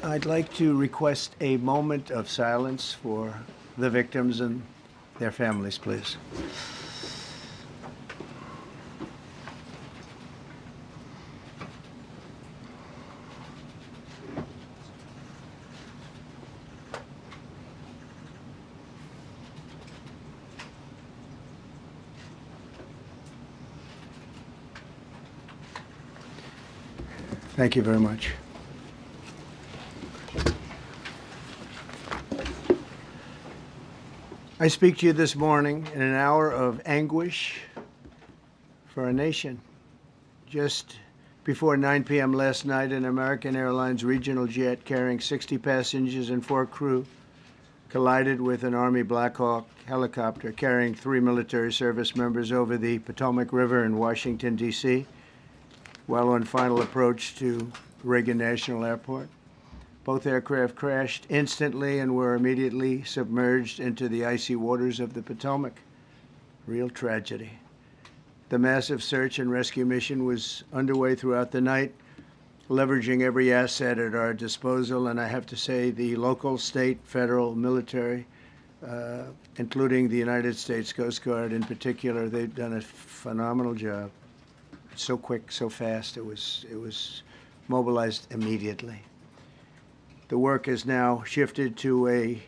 I'd like to request a moment of silence for the victims and their families, please. Thank you very much. I speak to you this morning in an hour of anguish for our nation. Just before 9 p.m. last night, an American Airlines regional jet carrying 60 passengers and 4 crew collided with an Army Blackhawk helicopter carrying 3 military service members over the Potomac River in Washington, D.C., while on final approach to Reagan National Airport. Both aircraft crashed instantly and were immediately submerged into the icy waters of the Potomac. Real tragedy. The massive search and rescue mission was underway throughout the night, leveraging every asset at our disposal, and I have to say the local, state, federal, military, including the United States Coast Guard in particular, they've done a phenomenal job. So quick, so fast, it was mobilized immediately. The work has now shifted to a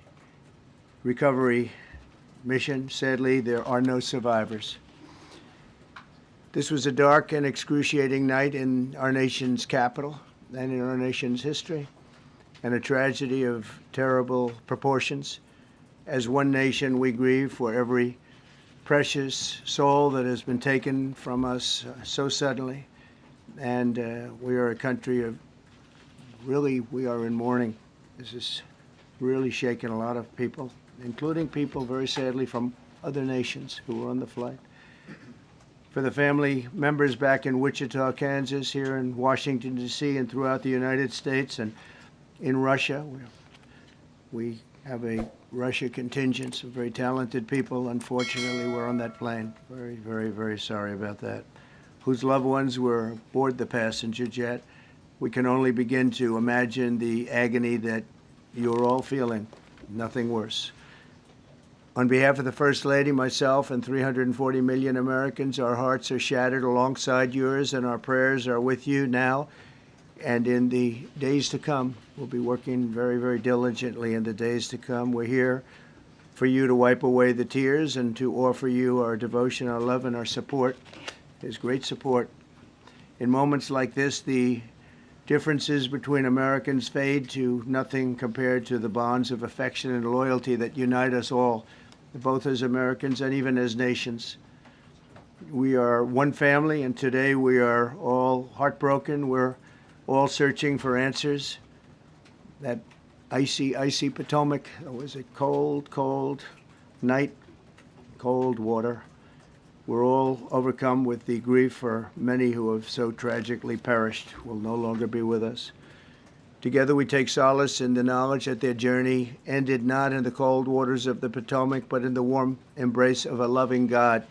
recovery mission. Sadly, there are no survivors. This was a dark and excruciating night in our nation's capital and in our nation's history, and a tragedy of terrible proportions. As one nation, we grieve for every precious soul that has been taken from us so suddenly, and we are a country of we are in mourning. This has really shaken a lot of people, including people, very sadly, from other nations who were on the flight. For the family members back in Wichita, Kansas, here in Washington, D.C., and throughout the United States and in Russia, we have a Russia contingent, some very talented people, unfortunately, were on that plane. Very, very, very sorry about that. Whose loved ones were aboard the passenger jet. We can only begin to imagine the agony that you're all feeling. Nothing worse. On behalf of the First Lady, myself, and 340 million Americans, our hearts are shattered alongside yours, and our prayers are with you now and in the days to come. We'll be working very, very diligently in the days to come. We're here for you to wipe away the tears and to offer you our devotion, our love, and our support. There's great support. In moments like this, the differences between Americans fade to nothing compared to the bonds of affection and loyalty that unite us all, both as Americans and even as nations. We are one family, and today we are all heartbroken. We're all searching for answers. That icy, icy Potomac, it was a cold, cold night, cold water. We're all overcome with the grief for many who have so tragically perished, will no longer be with us. Together we take solace in the knowledge that their journey ended not in the cold waters of the Potomac, but in the warm embrace of a loving God.